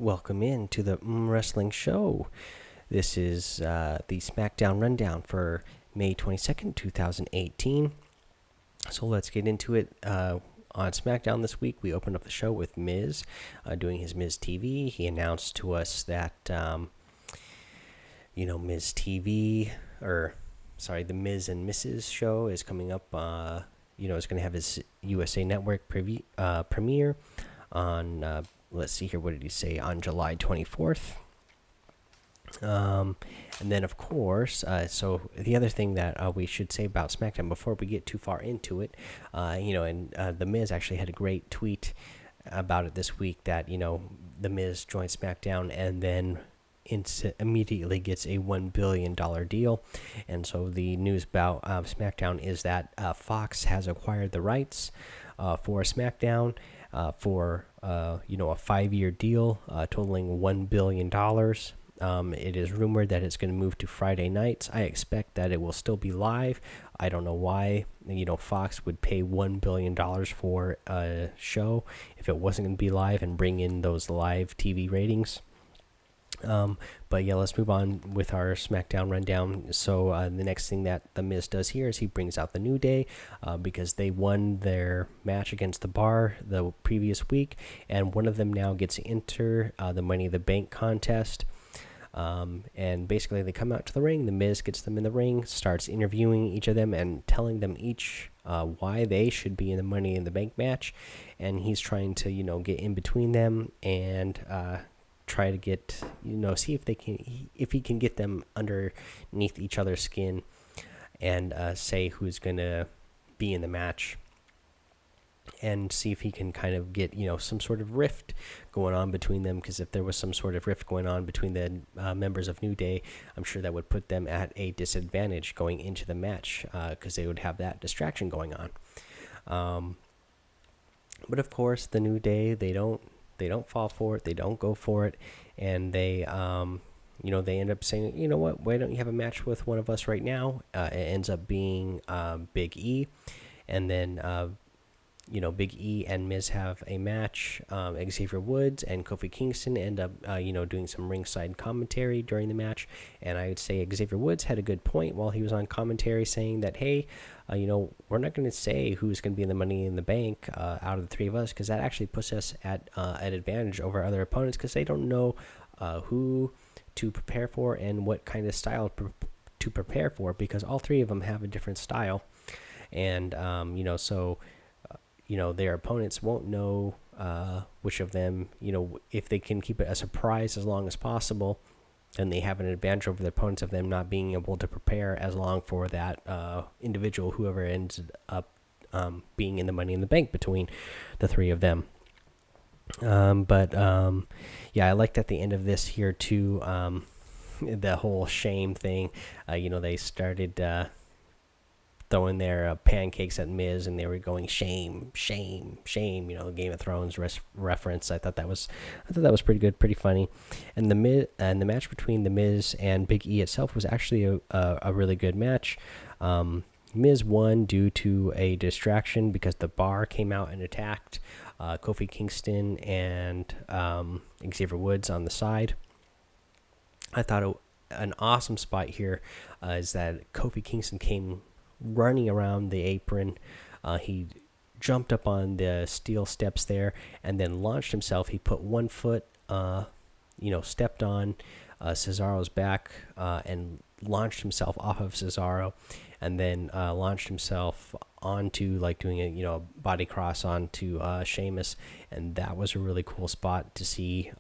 Welcome in to the Wrestling Show. This is the SmackDown Rundown for May 22nd, 2018. So let's get into it. On SmackDown this week, we opened up the show with Miz doing his Miz TV. He announced to us that, Miz TV, the Miz and Mrs. show is coming up. Is going to have his USA Network premiere on, let's see here, what did he say, on July 24th. And then, of course, so the other thing that we should say about SmackDown before we get too far into it, The Miz actually had a great tweet about it this week that, The Miz joined SmackDown and then immediately gets a $1 billion deal. And so the news about SmackDown is that Fox has acquired the rights for SmackDown for, a 5-year deal totaling $1 billion. It is rumored that it's going to move to Friday nights. I expect that it will still be live. I don't know why, Fox would pay $1 billion for a show if it wasn't going to be live and bring in those live TV ratings. But yeah, let's move on with our SmackDown rundown. So the next thing that The Miz does here is he brings out the New Day because they won their match against the Bar the previous week, and one of them now gets to enter the Money in the Bank contest. And basically they come out to the ring. The Miz gets them in the ring, starts interviewing each of them and telling them each why they should be in the Money in the Bank match, and he's trying to get in between them and try to get see if he can get them underneath each other's skin and say who's gonna be in the match, and see if he can kind of get some sort of rift going on between them, because if there was some sort of rift going on between the members of New Day, I'm sure that would put them at a disadvantage going into the match, because they would have that distraction going on. But of course the New Day, they don't fall for it, they don't go for it, and they they end up saying, you know what, why don't you have a match with one of us right now? It ends up being Big E, and then Big E and Miz have a match. Xavier Woods and Kofi Kingston end up, doing some ringside commentary during the match. And I would say Xavier Woods had a good point while he was on commentary, saying that, hey, we're not going to say who's going to be in the Money in the Bank out of the three of us, because that actually puts us at an advantage over other opponents, because they don't know who to prepare for and what kind of style to prepare for, because all three of them have a different style. And, their opponents won't know which of them, if they can keep it a surprise as long as possible, then they have an advantage over their opponents of them not being able to prepare as long for that individual, whoever ends up being in the Money in the Bank between the three of them. Yeah, I liked at the end of this here too, the whole shame thing. They started throwing their pancakes at Miz, and they were going shame, shame, shame. Game of Thrones reference. I thought that was pretty good, pretty funny. And the match between the Miz and Big E itself was actually a really good match. Miz won due to a distraction because the Bar came out and attacked Kofi Kingston and Xavier Woods on the side. I thought an awesome spot here is that Kofi Kingston came running around the apron. He jumped up on the steel steps there and then launched himself. He put one foot, stepped on Cesaro's back and launched himself off of Cesaro, and then launched himself onto, doing a body cross onto Sheamus, and that was a really cool spot to see.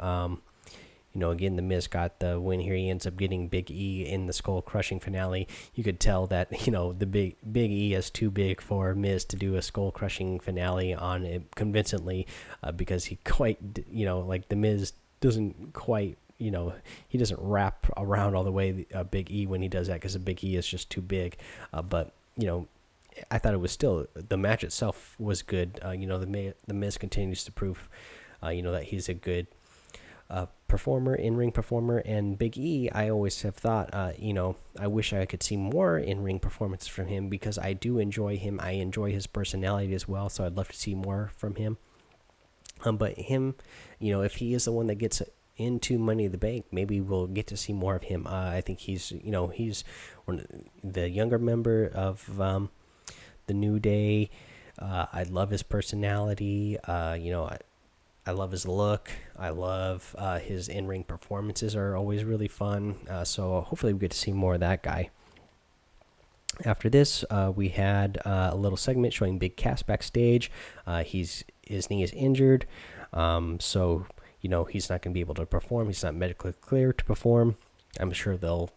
Again, The Miz got the win here. He ends up getting Big E in the skull crushing finale. You could tell that the Big E is too big for Miz to do a skull crushing finale on it convincingly, because he quite The Miz doesn't quite he doesn't wrap around all the way Big E when he does that, because the Big E is just too big. But I thought it was still, the match itself was good. The Miz continues to prove that he's a good performer, in-ring performer, and Big E, I always have thought, I wish I could see more in-ring performance from him, because I do enjoy him. I enjoy his personality as well, so I'd love to see more from him. But him, if he is the one that gets into Money in the Bank, maybe we'll get to see more of him. I think he's one of the younger member of the New Day. I love his personality. I love his look. I love his in-ring performances are always really fun. So hopefully we get to see more of that guy. After this, we had a little segment showing Big Cass backstage. His knee is injured, so he's not going to be able to perform. He's not medically clear to perform. I'm sure they'll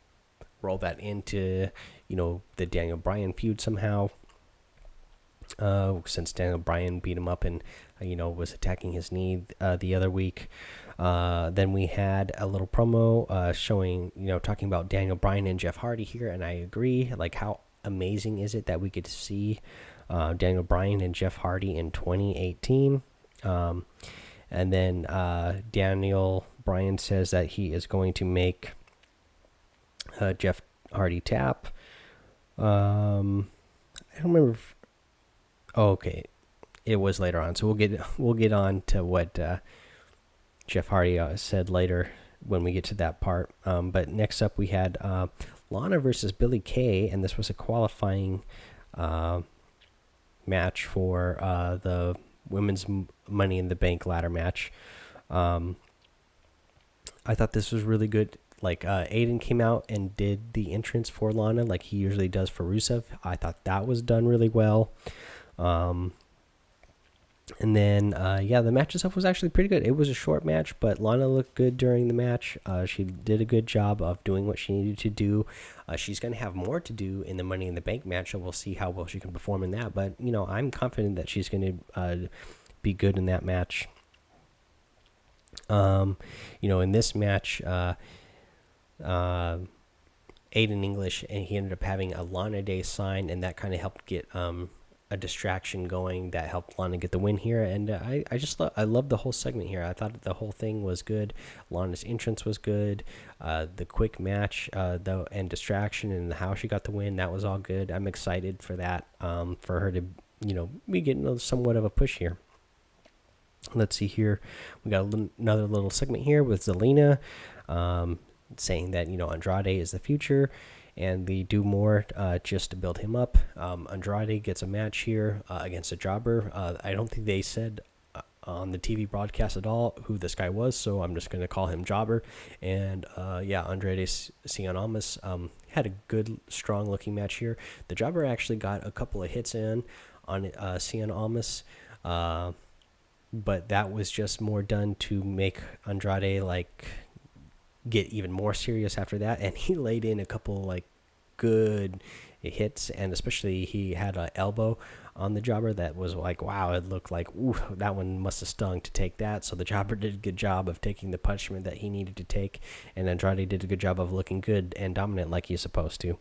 roll that into the Daniel Bryan feud somehow. Since Daniel Bryan beat him up and was attacking his knee the other week. Then we had a little promo showing talking about Daniel Bryan and Jeff Hardy here, and I agree. Like, how amazing is it that we get to see Daniel Bryan and Jeff Hardy in 2018? And then Daniel Bryan says that he is going to make Jeff Hardy tap. I don't remember. Okay, it was later on, so we'll get on to what Jeff Hardy said later when we get to that part. But next up, we had Lana versus Billie Kay, and this was a qualifying match for the women's Money in the Bank ladder match. I thought this was really good. Like, Aiden came out and did the entrance for Lana like he usually does for Rusev. I thought that was done really well. And then the match itself was actually pretty good. It was a short match, but Lana looked good during the match. She did a good job of doing what she needed to do. She's going to have more to do in the Money in the Bank match, so we'll see how well she can perform in that. But I'm confident that she's going to be good in that match. In this match, Aiden English, and he ended up having a Lana Day sign, and that kind of helped get a distraction going that helped Lana get the win here. And I love the whole segment here. I thought the whole thing was good. Lana's entrance was good. The quick match though, and distraction, and how she got the win, that was all good. I'm excited for that, for her to be getting somewhat of a push here. Let's see here. We got another little segment here with Zelina saying that Andrade is the future, and they do more just to build him up. Andrade gets a match here against a jobber. I don't think they said on the TV broadcast at all who this guy was, so I'm just going to call him Jobber. And Andrade Cien Almas had a good, strong-looking match here. The Jobber actually got a couple of hits in on Cien Almas, but that was just more done to make Andrade get even more serious after that, and he laid in a couple good hits, and especially he had an elbow on the Jobber that was wow, it looked like, ooh, that one must have stung to take that. So the Jobber did a good job of taking the punishment that he needed to take, and Andrade did a good job of looking good and dominant like he's supposed to.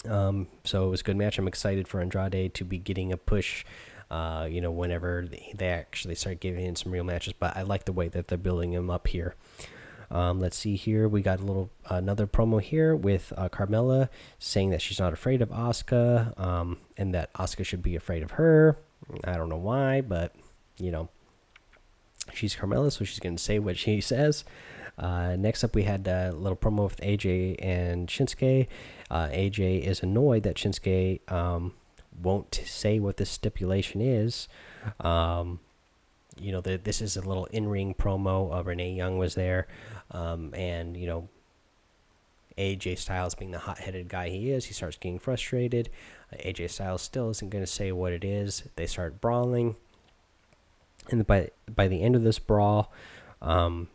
So it was a good match. I'm excited for Andrade to be getting a push whenever they actually start giving him some real matches, but I like the way that they're building him up here. Let's see here. We got another promo here with Carmella saying that she's not afraid of Asuka, and that Asuka should be afraid of her. I don't know why, but she's Carmella, so she's going to say what she says. Next up, we had a little promo with AJ and Shinsuke. AJ is annoyed that Shinsuke won't say what this stipulation is. This is a little in-ring promo. Renee Young was there, and AJ Styles, being the hot-headed guy he is, he starts getting frustrated. AJ Styles still isn't going to say what it is. They start brawling, and by the end of this brawl, Shinsuke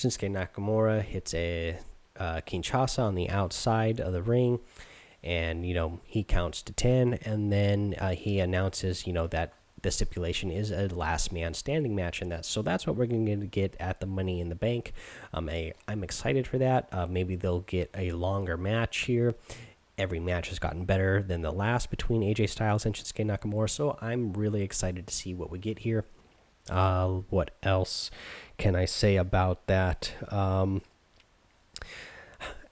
Nakamura hits a Kinshasa on the outside of the ring. And, he counts to 10, and then he announces, that the stipulation is a last man standing match, and that's what we're going to get at the Money in the Bank. I'm excited for that. Maybe they'll get a longer match here. Every match has gotten better than the last between AJ Styles and Shinsuke Nakamura, so I'm really excited to see what we get here. What else can I say about that?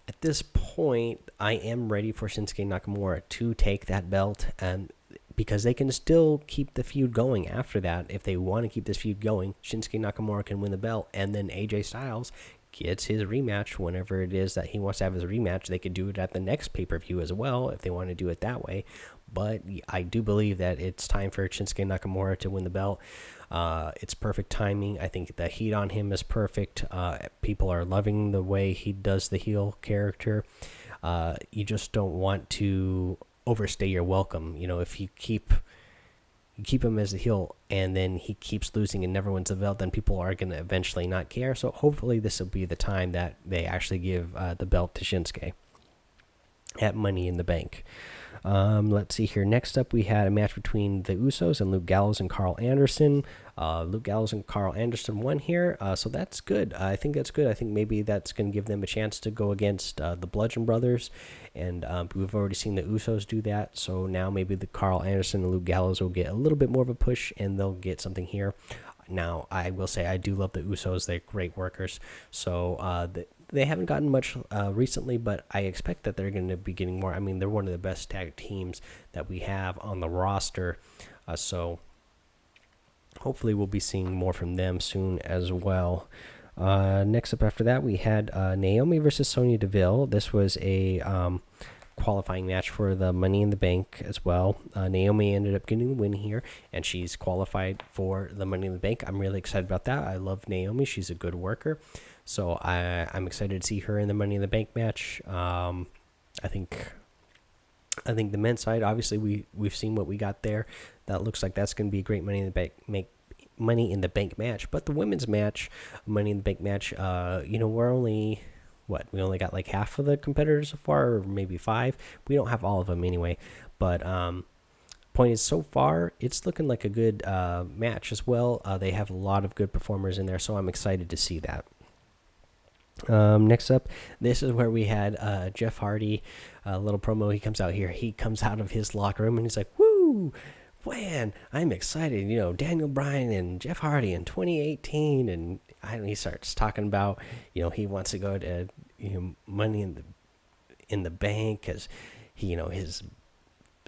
At this point, I am ready for Shinsuke Nakamura to take that belt, and because they can still keep the feud going after that. If they want to keep this feud going, Shinsuke Nakamura can win the belt, and then AJ Styles gets his rematch whenever it is that he wants to have his rematch. They could do it at the next pay-per-view as well if they want to do it that way. But I do believe that it's time for Shinsuke Nakamura to win the belt. It's perfect timing. I think the heat on him is perfect. People are loving the way he does the heel character. You just don't want to overstay your welcome. You know, if you keep him as the heel and then he keeps losing and never wins the belt, then people are going to eventually not care. So hopefully this will be the time that they actually give the belt to Shinsuke at Money in the Bank. Let's see here. Next up, we had a match between the Usos and Luke Gallows and Carl Anderson. Luke Gallows and Carl Anderson won here, so that's good. I think that's good. I think maybe that's going to give them a chance to go against the Bludgeon Brothers, and we've already seen the Usos do that. So now maybe the Carl Anderson and Luke Gallows will get a little bit more of a push, and they'll get something here. Now, I will say I do love the Usos. They're great workers. So they haven't gotten much recently, but I expect that they're going to be getting more. I mean, they're one of the best tag teams that we have on the roster. So hopefully we'll be seeing more from them soon as well. Next up after that, we had Naomi versus Sonya Deville. This was a qualifying match for the Money in the Bank as well. Naomi ended up getting the win here, and she's qualified for the Money in the Bank. I'm really excited about that. I love Naomi. She's a good worker. So I'm excited to see her in the Money in the Bank match. I think the men's side, obviously we've seen what we got there. That looks like that's going to be a great Money in the Bank match. But the women's match, Money in the Bank match, we're only we only got like half of the competitors so far, or maybe 5. We don't have all of them anyway. But point is, so far it's looking like a good match as well. They have a lot of good performers in there, so I'm excited to see that. Next up, this is where we had Jeff Hardy, a little promo. He comes out here. He comes out of his locker room and he's like, "Woo, man, I'm excited." You know, Daniel Bryan and Jeff Hardy in 2018, and he starts talking about, he wants to go to Money in the Bank because his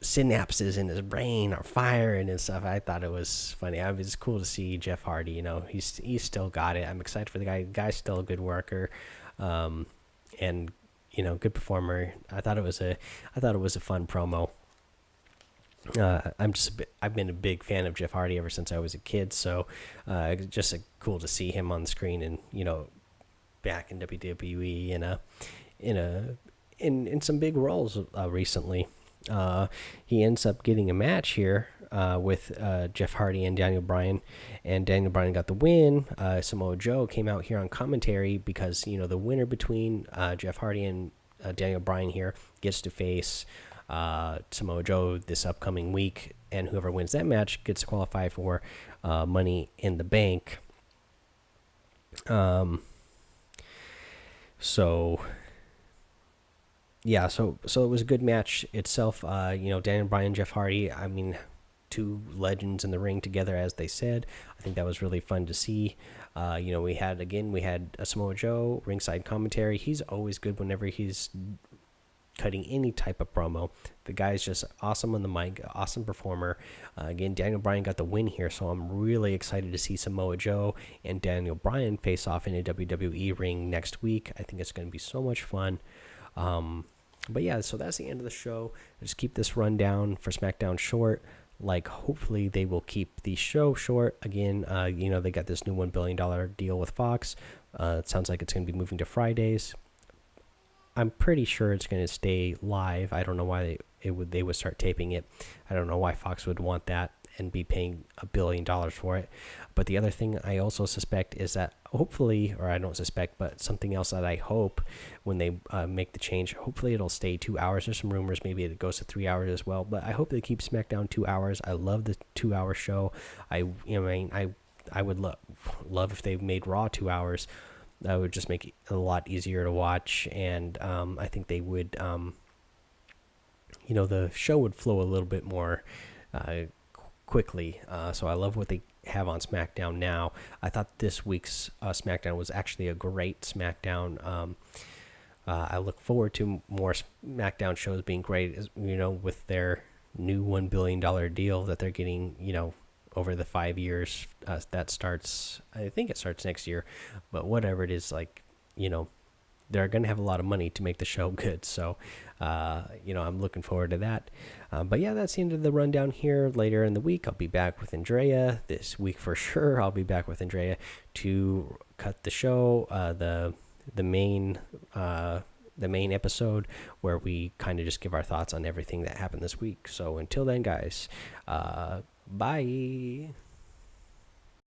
synapses in his brain are firing and stuff. I thought it was funny. I mean, it's cool to see Jeff Hardy. He's still got it. I'm excited for the guy. The guy's still a good worker, and good performer. I thought it was a fun promo. I've been a big fan of Jeff Hardy ever since I was a kid. So just cool to see him on the screen and back in WWE in some big roles recently. He ends up getting a match here with Jeff Hardy and Daniel Bryan, and Daniel Bryan got the win. Samoa Joe came out here on commentary because the winner between Jeff Hardy and Daniel Bryan here gets to face Samoa Joe this upcoming week, and whoever wins that match gets to qualify for Money in the Bank. So it was a good match itself. Daniel Bryan, Jeff Hardy, I mean, 2 legends in the ring together, as they said. I think that was really fun to see. We had Samoa Joe ringside commentary. He's always good whenever he's cutting any type of promo. The guy's just awesome on the mic, awesome performer. Again, Daniel Bryan got the win here, so I'm really excited to see Samoa Joe and Daniel Bryan face off in a WWE ring next week. I think it's going to be so much fun. But yeah, so that's the end of the show. Just keep this rundown for SmackDown short. Hopefully they will keep the show short. Again, they got this new $1 billion deal with Fox. It sounds like it's going to be moving to Fridays. I'm pretty sure it's going to stay live. I don't know why they would start taping it. I don't know why Fox would want that and be paying $1 billion for it. But the other thing I also suspect is that hopefully, or I don't suspect, but something else that I hope when they make the change, hopefully it'll stay 2 hours. There's some rumors maybe it goes to 3 hours as well, but I hope they keep SmackDown 2 hours. I love the 2-hour show. I would love if they made Raw 2 hours. That would just make it a lot easier to watch, and I think they would, the show would flow a little bit more quickly. So I love what they have on SmackDown now. I thought this week's SmackDown was actually a great SmackDown. I look forward to more SmackDown shows being great, with their new $1 billion deal that they're getting, over the 5 years. That starts, I think it starts next year, but whatever it is, like, they're going to have a lot of money to make the show good. So, I'm looking forward to that. But yeah, that's the end of the rundown here. Later in the week, I'll be back with Andrea. This week for sure, I'll be back with Andrea to cut the show. The main episode where we kind of just give our thoughts on everything that happened this week. So until then, guys, bye.